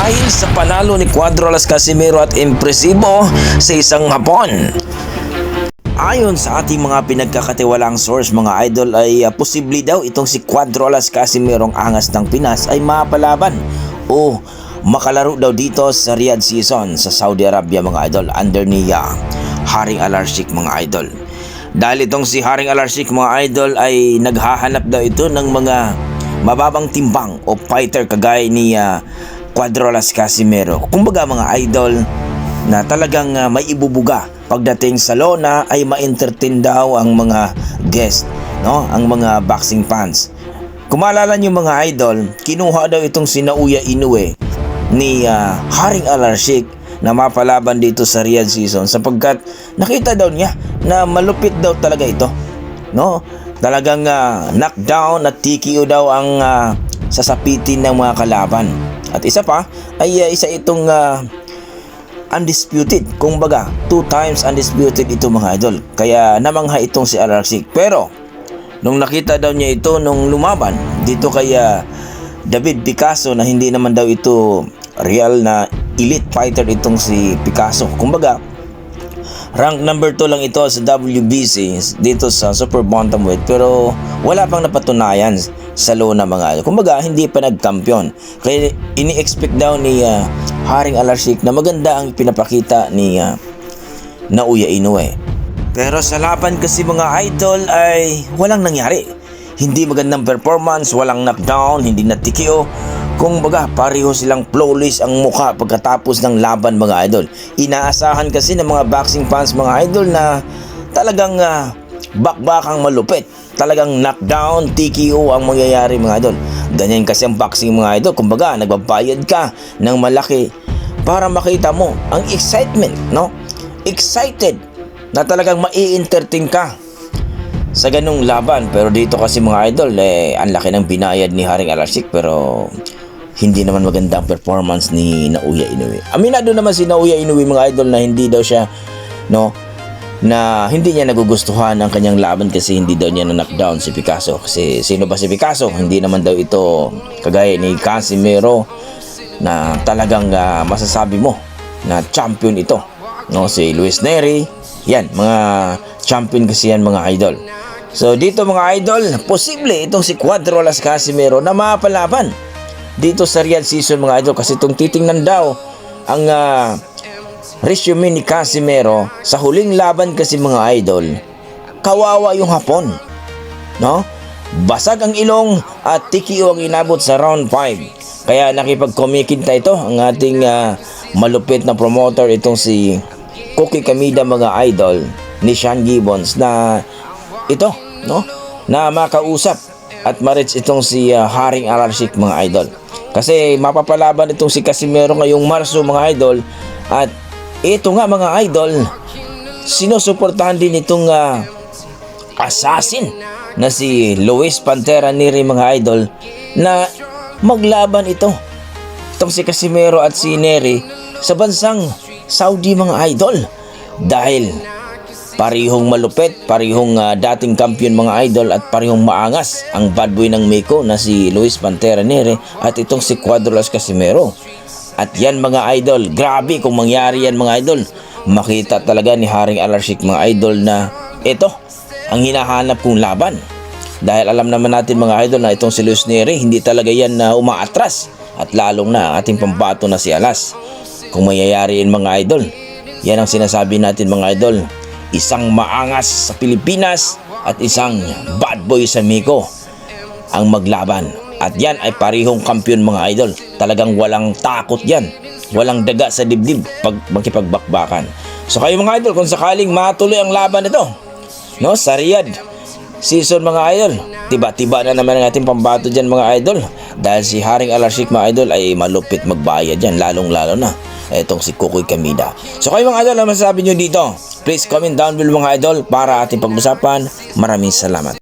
dahil sa panalo ni Cuadro-Las Casimero at impresibo sa isang hapon. Ayon sa ating mga pinagkakatiwalaang source mga idol ay posible daw itong si Cuadro-Las Casimero ang angas ng Pinas ay mapalaban o makalaro daw dito sa Riyadh season sa Saudi Arabia mga idol under ni Haring Al-Rashik mga idol. Dahil itong si Haring Al-Rashik mga idol ay naghahanap daw ito ng mga mababang timbang o fighter kagaya ni Cuadro-Las Casimero. Kumbaga mga idol na talagang may ibubuga pagdating sa lona ay ma-entertain daw ang mga guest, no? Ang mga boxing fans. Kung maalala nyo mga idol, kinuha daw itong si Naoya Inoue ni Haring Al-Rashik na mapalaban dito sa Riyadh season sapagkat nakita daw niya na malupit daw talaga ito, no? Talagang knockdown at TKO daw ang sasapitin ng mga kalaban. At isa pa ay isa itong undisputed, kumbaga 2 times undisputed ito mga idol, kaya namangha itong si Al-Rashik. Pero nung nakita daw niya ito nung lumaban dito kay David Picasso na hindi naman daw ito real na elite fighter itong si Picasso, kumbaga rank number 2 lang ito sa WBC dito sa super bantamweight, pero wala pang napatunayan sa lona mga idol. Kumbaga hindi pa nagkampiyon, kaya ini-expect daw ni Haring Al-Rashik na maganda ang pinapakita ni Naoya Inoue. Pero sa laban kasi mga idol ay walang nangyari. Hindi magandang performance, walang knockdown, hindi na TKO. Kung baga pareho silang flawless ang mukha pagkatapos ng laban mga idol. Inaasahan kasi ng mga boxing fans mga idol na talagang bakbakang malupit. Talagang knockdown, TKO ang mangyayari mga idol. Ganyan kasi ang boxing mga idol. Kumbaga nagbabayad ka ng malaki para makita mo ang excitement, no? Excited na talagang mai-entertain ka sa ganung laban. Pero dito kasi mga idol ang laki ng binayad ni Haring Al-Rashik pero hindi naman maganda ang performance ni Naoya Inoue. Aminado naman si Naoya Inoue mga idol na hindi daw siya, no, na hindi niya nagugustuhan ang kanyang laban kasi hindi daw niya na-knockdown si Picasso. Kasi sino ba si Picasso? Hindi naman daw ito kagaya ni Casimero na talagang masasabi mo na champion ito, no? Si Luis Nery, yan, mga champion kasi yan mga idol. So dito mga idol, posible itong si Cuadro-Las Casimero na mapalaban dito sa Riyadh season mga idol, kasi itong titingnan daw ang resume ni Casimero sa huling laban kasi mga idol, kawawa yung hapon, no? Basag ang ilong at TKO ang inabot sa round 5. Kaya nakipagkumikinta ito ang ating malupit na promoter itong si Cookie Kamida mga idol ni Sean Gibbons na ito, no, na makausap at ma-reach itong si Haring Al-Rashik mga idol. Kasi mapapalaban itong si Casimero ngayong Marso mga idol. At ito nga mga idol, sinusuportahan din itong assassin na si Luis Pantera Nery mga idol na maglaban itong si Casimero at si Nery sa bansang Saudi mga idol. Dahil parihong malupit, parihong dating kampiyon mga idol at parihong maangas ang bad boy ng Mexico na si Luis Pantera Nery at itong si Cuadro-Las Casimero. At yan mga idol, grabe kung mangyari yan mga idol. Makita talaga ni Haring Al-Rashik mga idol na ito ang hinahanap kong laban. Dahil alam naman natin mga idol na itong si Luis Nery hindi talaga yan na umaatras. At lalong na ating pambato na si Alas. Kung mangyayari yan mga idol, yan ang sinasabi natin mga idol. Isang maangas sa Pilipinas at isang bad boy sa Mexico ang maglaban. At yan ay parihong kampiyon mga idol. Talagang walang takot yan. Walang daga sa dibdib pag makipagbakbakan. So kayo mga idol, kung sakaling matuloy ang laban ito, no, sa Riyadh season mga idol, tiba-tiba na naman ang ating pambato dyan mga idol. Dahil si Haring Al-Rashik mga idol ay malupit magbayad yan, lalong-lalo na itong si Cookie Kamida. So kayo mga idol, ano masasabi nyo dito? Please comment down below mga idol para ating pag-usapan. Maraming salamat.